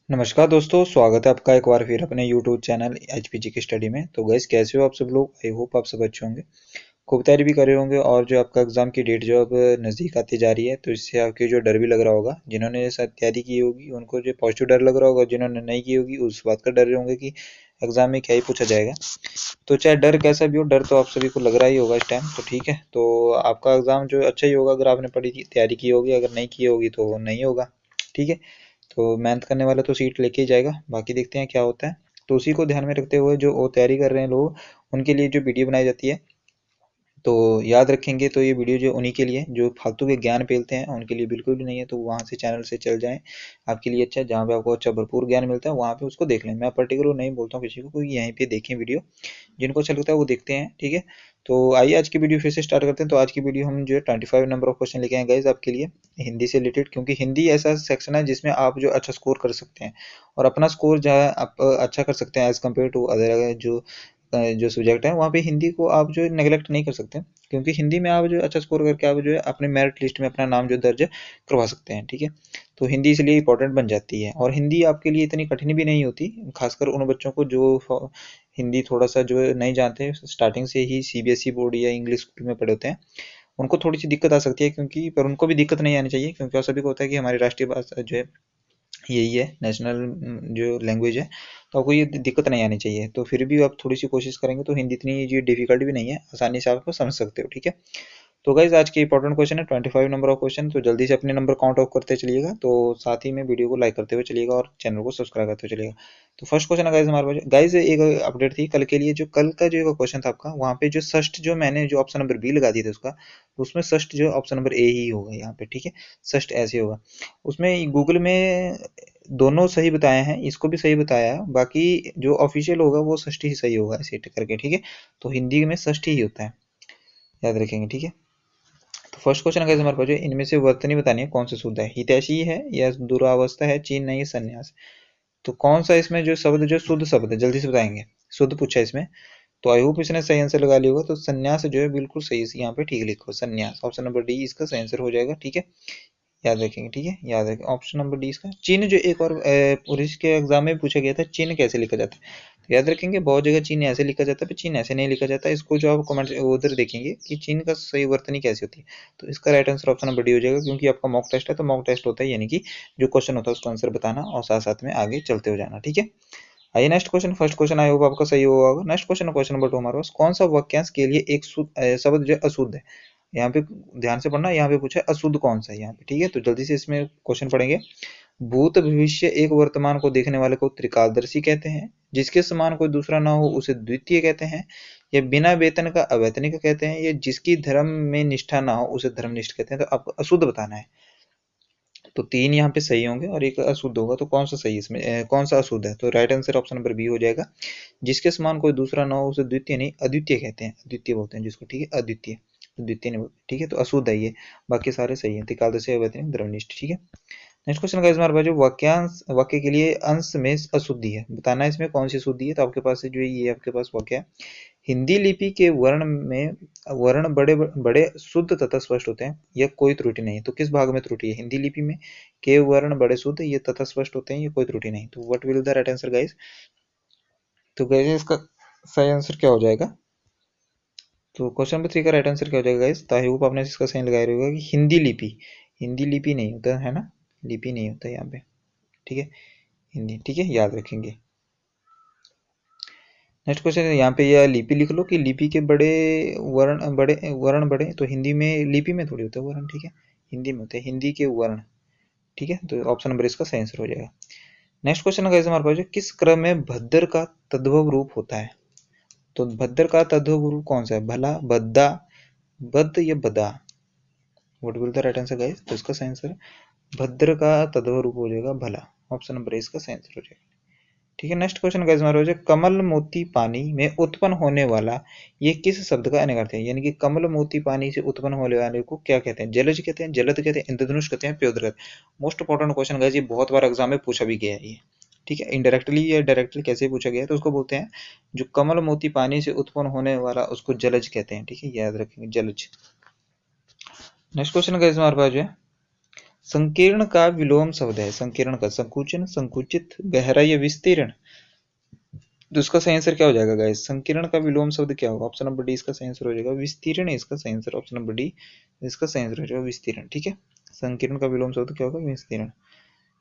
नमस्कार दोस्तों, स्वागत है आपका एक बार फिर अपने YouTube चैनल एचपीजी की स्टडी में। तो गैस कैसे हो आप सब लोग। आई होप आप सब अच्छे होंगे, खूब तैयारी भी कर रहे होंगे। और जो आपका एग्जाम की डेट जो अब नज़दीक आती जा रही है, तो इससे आपकी जो डर भी लग रहा होगा। जिन्होंने ये सब तैयारी की होगी उनको जो पॉजिटिव डर लग रहा होगा, जिन्होंने नहीं की होगी उस बात का डर रहे होंगे कि एग्जाम में क्या ही पूछा जाएगा। तो चाहे डर कैसा भी हो, डर तो आप सभी को लग रहा ही होगा इस टाइम। तो ठीक है, तो आपका एग्जाम जो अच्छा ही होगा अगर आपने पढ़ी तैयारी की होगी, अगर नहीं की होगी तो नहीं होगा। ठीक है, तो मेहनत करने वाला तो सीट लेके ही जाएगा, बाकी देखते हैं क्या होता है। तो उसी को ध्यान में रखते हुए जो वो तैयारी कर रहे हैं लोग, उनके लिए जो वीडियो बनाई जाती है, तो याद रखेंगे। तो ये वीडियो जो उन्हीं के लिए जो फालतू के ज्ञान पेलते हैं उनके लिए बिल्कुल भी नहीं है। तो वहाँ से चैनल से चल जाएं, आपके लिए अच्छा है। जहाँ पे आपको अच्छा भरपूर ज्ञान मिलता है वहाँ पे उसको देख लें। मैं पर्टिकुलर नहीं बोलता हूँ किसी को, कोई यहीं पे देखें वीडियो, जिनको अच्छा लगता है वो देखते हैं। ठीक है, तो आइए आज की वीडियो फिर से स्टार्ट करते हैं। तो आज की वीडियो हम जो है 25 नंबर ऑफ क्वेश्चन लेके आए गाइज आपके लिए, हिंदी से रिलेटेड। क्योंकि हिंदी ऐसा सेक्शन है जिसमें आप जो अच्छा स्कोर कर सकते हैं, और अपना स्कोर जो है आप अच्छा कर सकते हैं एज कम्पेयर टू अदर जो सब्जेक्ट है। वहाँ पे हिंदी को आप जो नेगलेक्ट नहीं कर सकते, क्योंकि हिंदी में आप जो अच्छा स्कोर करके आप जो है अपने मेरिट लिस्ट में अपना नाम जो दर्ज करवा सकते हैं। ठीक है, तो हिंदी इसलिए इंपॉर्टेंट बन जाती है। और हिंदी आपके लिए इतनी कठिन भी नहीं होती, खासकर उन बच्चों को जो हिंदी थोड़ा सा जो नहीं जानते, स्टार्टिंग से ही सीबीएसई बोर्ड या इंग्लिश स्कूल में पढ़े होते हैं, उनको थोड़ी सी दिक्कत आ सकती है। क्योंकि पर उनको भी दिक्कत नहीं आनी चाहिए, क्योंकि सभी को होता है कि हमारी राष्ट्रीय भाषा जो है यही है, नेशनल जो लैंग्वेज है। तो आपको ये दिक्कत नहीं आनी चाहिए। तो फिर भी आप थोड़ी सी कोशिश करेंगे तो हिंदी इतनी ये डिफिकल्ट भी नहीं है, आसानी से आप समझ सकते हो। ठीक है, तो गाइज आज के इंपॉर्टेंट क्वेश्चन है 25 नंबर ऑफ क्वेश्चन। तो जल्दी से अपने नंबर काउंट ऑफ करते चलिएगा, तो साथ ही में वीडियो को लाइक करते हुए चलिएगा और चैनल को सब्सक्राइब करते हुए चलिएगा। तो फर्स्ट क्वेश्चन है गाइज हमारे पास। गाइज एक अपडेट थी कल के लिए, जो कल का जो क्वेश्चन था आपका, वहाँ पे जो षष्ठ जो मैंने जो ऑप्शन नंबर बी लगा दिया था उसका, उसमें षष्ठ जो ऑप्शन नंबर ए ही होगा यहाँ पे। ठीक है, षष्ठ ऐसे होगा। उसमें गूगल में दोनों सही बताए हैं, इसको भी सही बताया है, बाकी जो ऑफिशियल होगा वो षष्ठी ही सही होगा ऐसे करके। ठीक है, तो हिंदी में षष्ठी ही होता है, याद रखेंगे। ठीक है, तो फर्स्ट क्वेश्चन अगर हमारे पास जो इनमें से वर्तनी बतानी है कौन सा शुद्ध है, हितैषी है या दुरावस्था है, चीन नहीं, संन्यास। तो कौन सा इसमें जो शब्द जो शुद्ध शब्द है, जल्दी से बताएंगे। शुद्ध पूछा है इसमें, तो आई होप इसने सही आंसर लगा लिया होगा। तो संन्यास जो है बिल्कुल सही है, यहाँ पे ठीक लिखो संन्यास, ऑप्शन नंबर डी इसका सही आंसर हो जाएगा। ठीक है, याद रखेंगे। ठीक है, याद रखें ऑप्शन नंबर डी इसका। चिन्ह जो एक और पुलिस के एग्जाम में पूछा गया था, चिन्ह कैसे लिखा जाता है, तो याद रखेंगे बहुत जगह चिन्ह ऐसे लिखा जाता है, पर चिन्ह ऐसे नहीं लिखा जाता। इसको जो आप कमेंट उधर देखेंगे कि चिन्ह का सही वर्तनी कैसी होती है, तो इसका right answer option number D हो जाएगा। क्योंकि आपका मॉक टेस्ट है, तो मॉक टेस्ट होता है यानी कि जो क्वेश्चन होता है उसका आंसर बताना और साथ साथ में आगे चलते हो जाना। ठीक है, आइए next question. First question I hope आपका सही हुआ होगा। नेक्स्ट क्वेश्चन, क्वेश्चन नंबर 2 हमारे पास, कौन सा वाक्यांश के लिए एक शब्द जो अशुद्ध है। यहाँ पे ध्यान से पढ़ना, यहाँ पे पूछा है अशुद्ध कौन सा है यहाँ पे। ठीक है, तो जल्दी से इसमें क्वेश्चन पढ़ेंगे। भूत भविष्य एक वर्तमान को देखने वाले को त्रिकालदर्शी कहते हैं, जिसके समान कोई दूसरा ना हो उसे द्वितीय कहते हैं, या बिना वेतन का अवैतनिक कहते हैं, या जिसकी धर्म में निष्ठा ना हो उसे धर्मनिष्ठ कहते हैं। तो आपको अशुद्ध बताना है। तो 3 यहाँ पे सही होंगे और एक अशुद्ध होगा। तो कौन सा सही इसमें कौन सा अशुद्ध है, तो right answer option number B हो जाएगा। जिसके समान कोई दूसरा ना हो उसे द्वितीय नहीं अद्वितीय कहते हैं, अद्वितीय बोलते हैं जिसको। ठीक है, अद्वितीय, द्वितीय नहीं बोलते। ठीक है, तो अशुद्ध है ये, बाकी सारे सही है। त्रिकालदर्शी, अवैतनिक, धर्मनिष्ठ। ठीक है, नेक्स्ट क्वेश्चन का हमारे पास जो वाक्यांश वाक्य के लिए अंश में अशुद्धि है, बताना है इसमें कौन सी अशुद्धि है। तो आपके पास जो ये आपके पास वाक्य है, हिंदी लिपि के वर्ण में वर्ण बड़े बड़े शुद्ध तथा स्पष्ट होते हैं, यह कोई त्रुटि नहीं। तो किस भाग में त्रुटि है, हिंदी लिपि में के वर्ण बड़े शुद्ध ये तथा स्पष्ट होते हैं, ये कोई त्रुटि नहीं। तो what will the right answer guys. तो गाइस इसका सही आंसर क्या हो जाएगा, तो क्वेश्चन नंबर 3 का राइट आंसर क्या हो जाएगा गाइस। तो आई होप आपने इसका सही लगाया रहेगा कि हिंदी लिपि, हिंदी लिपि नहीं होता है ना, लिपि नहीं होता यहाँ पे। ठीक है, हिंदी। ठीक है, याद रखेंगे। नेक्स्ट क्वेश्चन है, यहाँ पे यह लिपि लिख लो कि लिपि के वर्ण बड़े, तो हिंदी में लिपि में थोड़ी होता है वर्ण। ठीक है, हिंदी में होते हैं हिंदी के वर्ण। ठीक है, तो ऑप्शन नंबर इसका सही आंसर हो जाएगा। नेक्स्ट क्वेश्चन है हमारे पास, किस क्रम में भद्र का तद्भव रूप होता है। तो भद्र का तद्भव रूप कौन सा है, भला, बद्दा, बद या बदा। What will the right answer guys, तो इसका सही आंसर भद्र का तद्भव रूप हो जाएगा भला, ऑप्शन नंबर इसका सही आंसर हो जाएगा। ठीक है, नेक्स्ट क्वेश्चन गाइस हमारा हो जाए, कमल मोती पानी में उत्पन्न होने वाला ये किस शब्द का अनेक अर्थ है। यानी कि कमल मोती पानी से उत्पन्न होने वाले को क्या कहते हैं, जलज कहते हैं, जलद कहते हैं, इंद्रधनुष कहते हैं, प्योदर कहते हैं। मोस्ट इंपॉर्टेंट क्वेश्चन गाइस, ये बहुत बार एग्जाम में पूछा भी गया है ये। ठीक है, इनडायरेक्टली या डायरेक्टली कैसे पूछा गया है, तो उसको बोलते हैं जो कमल मोती पानी से उत्पन्न होने वाला उसको जलज कहते हैं। ठीक है, याद रखेंगे, जलज। नेक्स्ट क्वेश्चन गाइस हमारे पास जो है, संकीर्ण का विलोम शब्द है। संकीर्ण का संकुचन, संकुचित, गहरा या विस्तीर्ण। तो इसका सही आंसर क्या हो जाएगा गाइस? संकीर्ण का विलोम शब्द क्या होगा? ऑप्शन नंबर डी इसका सही आंसर हो जाएगा। विस्तीर्ण इसका सही आंसर, ऑप्शन नंबर डी इसका सही आंसर हो जाएगा विस्तीर्ण। ठीक है, संकीर्ण का विलोम शब्द क्या होगा? विस्तीर्ण।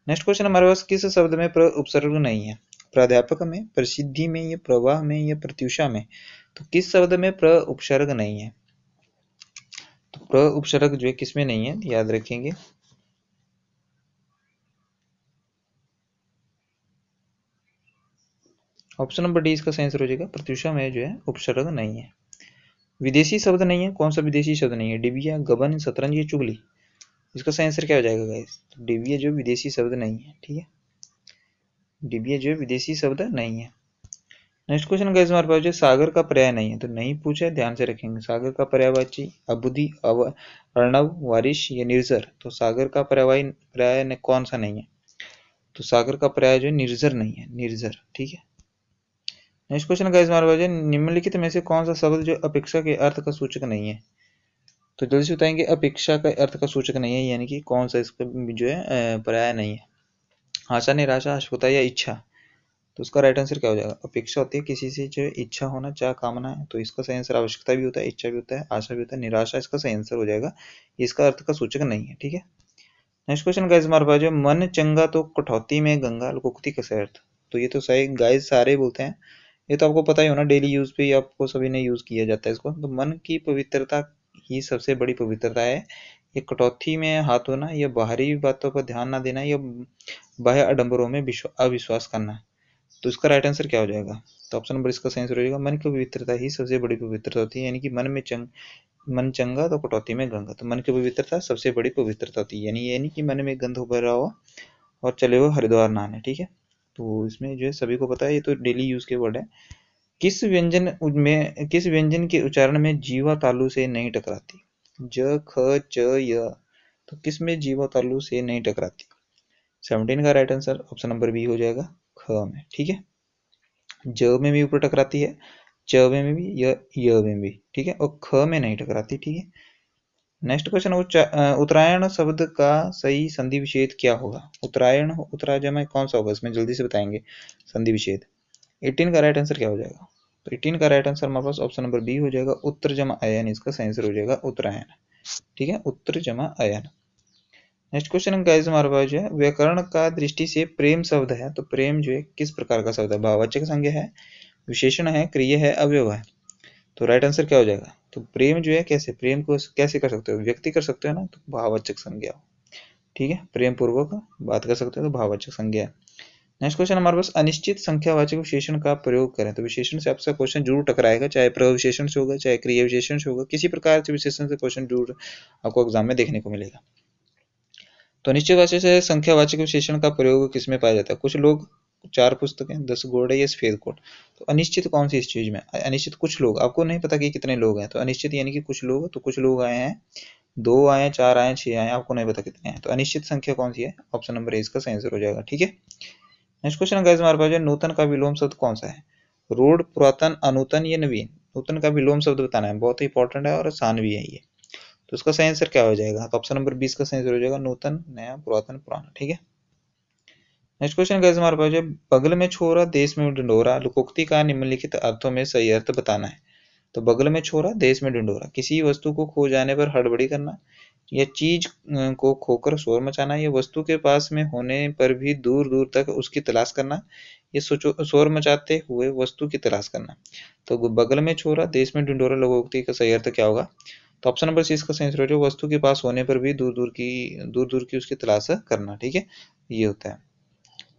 नेक्स्ट क्वेश्चन हमारे पास, किस शब्द में प्र उपसर्ग नहीं है? प्राध्यापक में, प्रसिद्धि में, या प्रवाह में, या प्रत्युषा में। तो किस शब्द में प्र उपसर्ग नहीं है? तो प्र उपसर्ग जो है किसमें नहीं है, याद रखेंगे। ऑप्शन नंबर डी इसका सही आंसर हो जाएगा। प्रत्युषा में जो है उपसर्ग नहीं है। विदेशी शब्द नहीं है, कौन सा विदेशी शब्द नहीं है? डिबिया, गबन, शतरंज या चुगली। इसका सही आंसर क्या हो जाएगा गाइस? तो डिबिया जो विदेशी शब्द नहीं है। ठीक है, डिबिया जो विदेशी शब्द नहीं है। नेक्स्ट क्वेश्चन गाइस हमारे पास जो सागर का पर्याय नहीं है, तो नहीं पूछा, ध्यान से रखेंगे। सागर का पर्यायवाची अबुद्धि, अर्णव, वारिश या निर्जर। तो सागर का पर्याय कौन सा नहीं है? तो सागर का पर्याय जो निर्जर नहीं है, निर्जर। ठीक है, नेक्स्ट क्वेश्चन गाइस हमारे पास निम्नलिखित में से कौन सा शब्द जो अपेक्षा के अर्थ का सूचक नहीं है? तो जल्दी से बताएंगे। अपेक्षा का अर्थ का सूचक नहीं है, यानी कि कौन सा इसका जो है पर्याय नहीं है? आशा, निराशा, आशुता या इच्छा। तो उसका राइट आंसर क्या हो जाएगा? अपेक्षा होती है किसी से जो इच्छा होना, चाह, कामना है। तो इसका सही आंसर आवश्यकता भी होता है, इच्छा भी होता है, आशा भी होता है, निराशा इसका सही आंसर हो जाएगा। इसका अर्थ का सूचक नहीं है। ठीक है, नेक्स्ट क्वेश्चन गाइस हमारे पास जो मन चंगा तो कटौती में गंगा, लोकोक्ति का सही अर्थ। तो ये तो सही गाइस सारे बोलते हैं, ये तो आपको पता ही होना, डेली यूज पे आपको सभी ने यूज किया जाता है इसको। तो मन की पवित्रता ही सबसे बड़ी पवित्रता है। ये कटौती में हाथ होना, या बाहरी बातों पर ध्यान ना देना, या बाह्य आडंबरों में अविश्वास करना। तो इसका राइट आंसर क्या हो जाएगा? तो ऑप्शन नंबर इसका सही आंसर हो जाएगा। मन की पवित्रता ही सबसे बड़ी पवित्रता होती है, यानी कि मन चंगा तो कटौती में गंगा। तो मन की पवित्रता सबसे बड़ी पवित्रता होती है, यानी ये नहीं कि मन में गंध भरा हो और चले हो हरिद्वार नहाने। ठीक है, तो इसमें जो है सभी को पता है, ये तो डेली यूज के वर्ड है। किस व्यंजन के उच्चारण में जीवा तालु से नहीं टकराती? ज, ख, च, य। तो किस में जीवा तालु से नहीं टकराती? 17 का right answer option number B हो जाएगा, ख में। ठीक है, ज में भी ऊपर टकराती है, च में भी, य में भी। ठीक है, और ख में नहीं टकराती। ठीक है, नेक्स्ट क्वेश्चन, उत्तरायण शब्द का सही संधि विच्छेद क्या होगा? उत्तरायण, उत्तरा जमा कौन सा होगा इसमें? जल्दी से बताएंगे संधि विच्छेद। 18 का राइट आंसर क्या हो जाएगा? तो 18 का राइट आंसर हमारे पास ऑप्शन नंबर बी हो जाएगा, उत्तर जमा अयन इसका सही आंसर हो जाएगा, उत्तरायण। ठीक है, उत्तर जमा अयन। नेक्स्ट क्वेश्चन गाइस हमारे पास जो है व्याकरण का दृष्टि से प्रेम शब्द है, तो प्रेम जो है किस प्रकार का शब्द है? भाववाचक संज्ञा है, विशेषण है, क्रिया है, अवयव है। तो राइट आंसर क्या हो जाएगा? तो प्रेम जो है कैसे, प्रेम को कैसे कर सकते हो? व्यक्ति कर सकते हो ना, तो भाववाचक संज्ञा। ठीक है, प्रेम पूर्वक बात कर सकते हो तो भाववाचक संज्ञा है। नेक्स्ट क्वेश्चन हमारे पास अनिश्चित संख्यावाचक विशेषण का प्रयोग करें। तो विशेषण से आपसे क्वेश्चन जरूर टकराएगा, चाहे प्रविशेषण से होगा, चाहे क्रिया विशेषण से होगा, किसी प्रकार से विशेषण से क्वेश्चन जरूर आपको एग्जाम में देखने को मिलेगा। तो अनिश्चितवाचक से संख्यावाचक विशेषण का प्रयोग किसमें पाया जाता है? कुछ लोग, 4 पुस्तकें, 10 घोड़े या सफेद कोट। तो अनिश्चित कौन सी इस चीज में? अनिश्चित कुछ लोग, आपको नहीं पता कि कितने लोग हैं, तो अनिश्चित यानी कि कुछ लोग। तो कुछ लोग आए हैं, 2 आए, 4 आए, 6 आए, आपको नहीं पता कितने हैं। तो अनिश्चित संख्या कौन सी है? ऑप्शन नंबर ए इसका सही आंसर हो जाएगा। ठीक है, नेक्स्ट क्वेश्चन गाइस हमारे पास है नूतन का विलोम शब्द कौन सा है? रूढ़, पुरातन, अनूतन या नवीन। नूतन का विलोम शब्द बताना है, बहुत ही इंपॉर्टेंट है और आसान भी है ये। तो उसका सही आंसर क्या हो जाएगा? तो ऑप्शन नंबर 20 का सही आंसर हो जाएगा, नूतन, नया, पुरातन, पुराना। ठीक है, नेक्स्ट क्वेश्चन गाइस हमारे पास है बगल में छोरा देश में ढिंढोरा, लोकोक्ति का निम्नलिखित अर्थों में सही अर्थ बताना है। तो बगल में छोरा देश में ढिंढोरा, किसी वस्तु को खो जाने पर हड़बड़ी करना, या चीज को खोकर शोर मचाना, या वस्तु के पास में होने पर भी दूर दूर तक उसकी तलाश करना, या शोर मचाते हुए वस्तु की तलाश करना। तो बगल में छोरा देश में ढिंढोरा लोकोक्ति का सही अर्थ क्या होगा? तो ऑप्शन नंबर सी इसका सही आंसर है, वस्तु के पास होने पर भी दूर दूर की उसकी तलाश करना। ठीक है, ये होता है,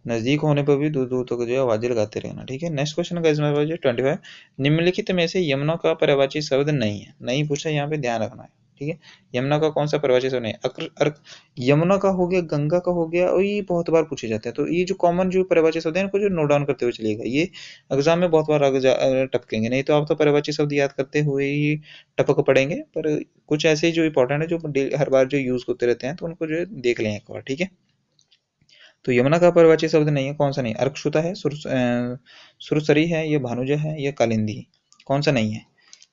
नजदीक होने पर भी दूर दूर तक जो है आवाजें लगाते रहना। ठीक है, नेक्स्ट क्वेश्चन का इसमें 25, निम्नलिखित में से यमुना का पर्यायवाची शब्द नहीं है। नहीं पूछा, यहाँ पे ध्यान रखना है। ठीक है, यमुना का कौन सा पर्यायवाची शब्द नहीं है? यमुना का हो गया, गंगा का हो गया, और ये बहुत बार पूछे जाते हैं। तो ये जो कॉमन जो पर्यायवाची शब्द है इनको जो नोट डाउन करते हुए चलिएगा, ये एग्जाम में बहुत बार टपकेंगे, नहीं तो आप तो पर्यायवाची शब्द याद करते हुए ही टपक पड़ेंगे। पर कुछ ऐसे जो इंपॉर्टेंट है, जो हर बार जो यूज होते रहते हैं, तो उनको जो है देख लें एक बार। ठीक है, तो यमुना का पर्यायवाची शब्द नहीं है, कौन सा नहीं? अर्कसुता है, सुरसरी है, या भानुजा है, या कालिंदी, कौन सा नहीं है?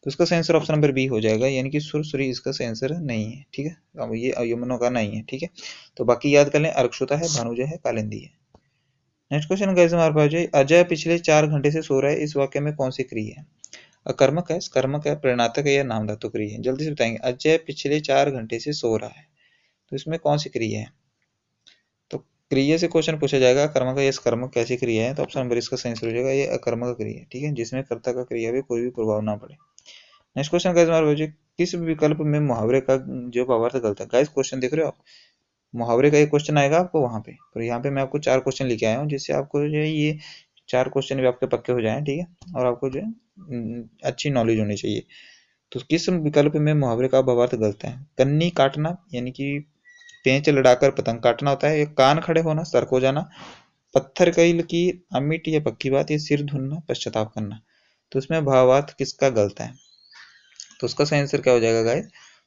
तो इसका सही आंसर ऑप्शन नंबर बी हो जाएगा, यानी कि सुरसुरी इसका सही आंसर नहीं है। ठीक है, अब ये यमुनों का नहीं है। ठीक है, तो बाकी याद कर लें, अर्कसुता है, भानुजा है, कालिंदी है। नेक्स्ट क्वेश्चन गाइस हमारे पास है, अजय पिछले 4 घंटे से सो रहा है, इस वाक्य में कौन सी क्रिया है? अकर्मक है, कर्मक है, प्रेरणात्मक है या नाम धातु क्रिया है? जल्दी से बताएंगे। अजय पिछले 4 घंटे से सो रहा है, तो इसमें कौन सी क्रिया है? तो क्रिया से क्वेश्चन पूछा जाएगा, कर्मक है या कर्मक कैसी क्रिया है? तो ऑप्शन नंबर इसका सही आंसर हो जाएगा, ये अकर्मक क्रिया है। ठीक है, जिसमें कर्ता का क्रिया भी कोई भी प्रभाव ना पड़े। नेक्स्ट क्वेश्चन गाइस हमारे पास है, किस विकल्प में मुहावरे का जो भावार्थ गलत है? गाइस क्वेश्चन देख रहे हो आप, मुहावरे का एक क्वेश्चन आएगा आपको वहां पे, और यहाँ पे मैं आपको 4 क्वेश्चन लिखे आया हूँ, जिससे आपको जो है ये 4 क्वेश्चन भी आपके पक्के हो जाएं। ठीक है, और आपको जो है अच्छी नॉलेज होनी चाहिए। तो किस विकल्प में मुहावरे का भावार्थ गलत है? कन्नी काटना, यानी कि पेंच लड़ाकर पतंग काटना होता है, या कान खड़े होना, सर को जाना, पत्थर कई लकीर, अमिट या पक्की बात, या सिर धुनना, पश्चाताप करना। तो इसमें भावार्थ किसका गलत है? तो उसका सही आंसर क्या हो जाएगा गाइस?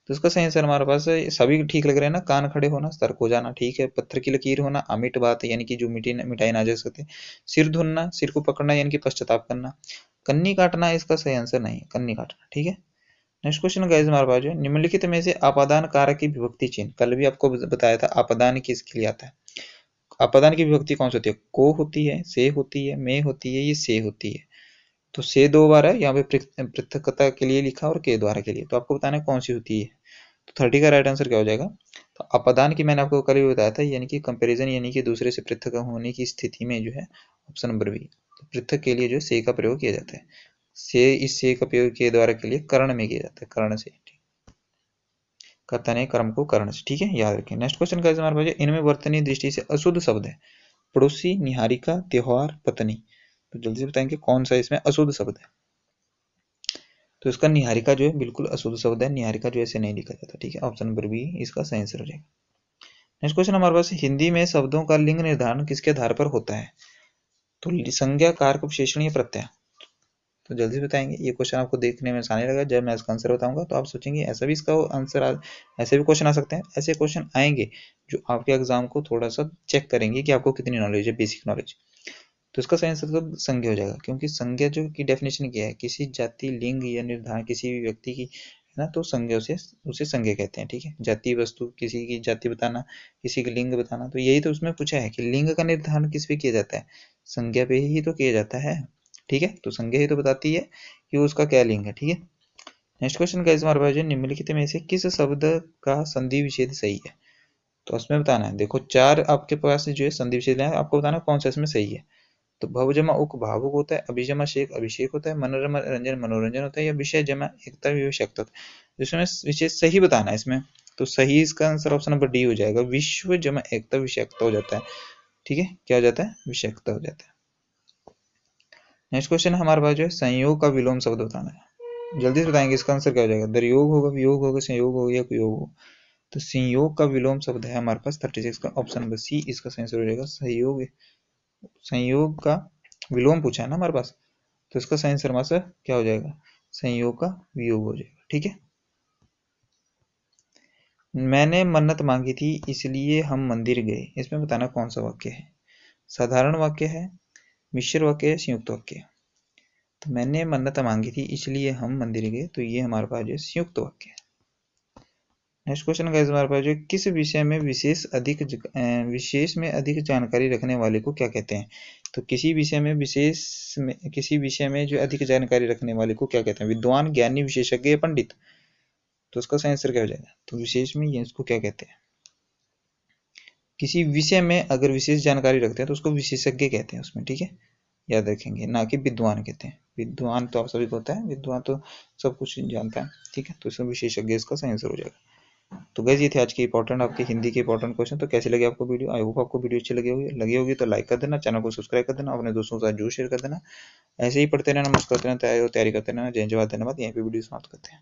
तो उसका सही आंसर हमारे पास सभी ठीक लग रहे हैं ना, कान खड़े होना, सर को जाना, ठीक है, पत्थर की लकीर होना, अमिट बात यानी कि जो मिटाई ना जा सकते, सिर धुनना, सिर को पकड़ना यानी कि पश्चाताप करना, कन्नी काटना इसका सही आंसर नहीं है, कन्नी काटना। ठीक है, नेक्स्ट क्वेश्चन गाइस हमारे पास जो है, निम्नलिखित में से अपादान कारक की विभक्ति चिन्ह, कल भी आपको बताया था अपादान किसके लिए आता है। अपादान की विभक्ति कौन सी होती है? को होती है, से होती है, में होती है, ये से होती है। तो से 2 बार है यहाँ पे, पृथकता के लिए लिखा और के द्वारा के लिए, तो आपको बताना है कौन सी होती है। तो 30 का राइट आंसर क्या हो जाएगा? तो अपदान की मैंने आपको कल भी बताया था, यानी कि कंपैरिजन, यानी कि दूसरे से पृथक होने की स्थिति में जो है ऑप्शन नंबर बी, तो पृथक के लिए जो से का प्रयोग किया जाता है, से इस से का प्रयोग के द्वारा के लिए कर्ण में किया जाता है, कर्ण से। कर्ता ने कर्म को कर्ण से। ठीक है, याद रखें। नेक्स्ट क्वेश्चन का हमारे पास, इनमें वर्तनीय दृष्टि से अशुद्ध शब्द है, पड़ोसी, निहारिका, त्योहार, पत्नी। तो जल्दी से बताएंगे कौन सा इसमें अशुद्ध शब्द है? तो इसका निहारिका जो है बिल्कुल अशुद्ध शब्द है, निहारिका जो ऐसे नहीं लिखा जाता। ठीक है, ऑप्शन नंबर बी इसका सही आंसर हो जाएगा। नेक्स्ट क्वेश्चन हमारे पास, हिंदी में शब्दों का लिंग निर्धारण किसके आधार पर होता है? तो संज्ञा, कारक, विशेषण या प्रत्यय। तो जल्दी से बताएंगे। ये क्वेश्चन आपको देखने में आसानी लगा, जब मैं इसका आंसर बताऊंगा तो आप सोचेंगे ऐसा भी इसका आंसर ऐसे भी क्वेश्चन आ सकते हैं। ऐसे क्वेश्चन आएंगे जो आपके एग्जाम को थोड़ा सा चेक करेंगे कि आपको कितनी नॉलेज है, बेसिक नॉलेज। तो इसका सही आंसर तो संज्ञा हो जाएगा, क्योंकि संज्ञा जो की डेफिनेशन क्या है, किसी जाति, लिंग या निर्धारण किसी भी व्यक्ति की है ना, तो संज्ञा उसे संज्ञा कहते हैं। ठीक है, जाति, वस्तु, किसी की जाति बताना, किसी का लिंग बताना, तो यही तो उसमें पूछा है कि लिंग का निर्धारण किस पे किया जाता है? संज्ञा पे ही तो किया जाता है। ठीक है, तो संज्ञा ही तो बताती है कि उसका क्या लिंग है। ठीक है, नेक्स्ट क्वेश्चन का हमारे पास निम्नलिखित में से किस शब्द का संधि विच्छेद सही है? तो उसमें बताना है, देखो 4 आपके पास जो है संधि विच्छेद है, आपको बताना कौन सा इसमें सही है। तो भव जमा उक भावुक होता है, अभिजमा शेख अभिषेक होता है, मनोरमा रंजन मनोरंजन होता है, या विषय जमा एकता विषयकता होता है। इसमें विशेष सही बताना है इसमें। तो सही इसका आंसर ऑप्शन नंबर डी हो जाएगा, विश्व जमा एकता विषयकता हो जाता है। ठीक है, क्या हो जाता है? विषयकता हो जाता है। नेक्स्ट क्वेश्चन हमारे पास जो है, संयोग का विलोम शब्द बताना है। जल्दी से बताएंगे इसका आंसर क्या हो जाएगा? दरयोग होगा, वियोग होगा, संयोग होगा या योग होगा। तो संयोग का विलोम शब्द है हमारे पास 36 का, ऑप्शन नंबर सी इसका सही आंसर हो जाएगा। संयोग, संयोग का विलोम पूछा है ना हमारे पास, तो इसका सही आंसर हमारे क्या हो जाएगा? संयोग का वियोग हो जाएगा। ठीक है, मैंने मन्नत मांगी थी इसलिए हम मंदिर गए, इसमें बताना कौन सा वाक्य है? साधारण वाक्य है, मिश्र वाक्य है, संयुक्त वाक्य है? तो मैंने मन्नत मांगी थी इसलिए हम मंदिर गए, तो ये हमारे पास जो संयुक्त वाक्य है। नेक्स्ट क्वेश्चन का हमारे पास जो किस विषय में विशेष में अधिक जानकारी रखने वाले को क्या कहते हैं? तो किसी विषय में जो अधिक जानकारी रखने वाले को क्या कहते हैं? विद्वान, ज्ञानी, विशेषज्ञ या पंडित? तो उसका सही आंसर क्या हो जाएगा? तो विशेष में ये इसको क्या कहते हैं? किसी विषय में अगर विशेष जानकारी रखते हैं तो उसको विशेषज्ञ कहते हैं उसमें। ठीक है, याद रखेंगे, ना कि विद्वान कहते हैं। विद्वान तो आप सभी को होता है, विद्वान तो सब कुछ जानता है। ठीक है, तो इसमें विशेषज्ञ इसका सही आंसर हो जाएगा। तो गाइस ये थे आज के इंपॉर्टेंट आपके हिंदी के इंपॉर्टेंट क्वेश्चन। तो कैसे लगे आपको वीडियो? आई होप आपको वीडियो अच्छी लगी होगी तो लाइक कर देना, चैनल को सब्सक्राइब कर देना, अपने दोस्तों के साथ जरूर शेयर कर देना। ऐसे ही पढ़ते रहना, मस्त करते रहना, तैयारी करते रहना। जय जवाहर, धन्यवाद। यहीं पे वीडियो समाप्त करते हैं।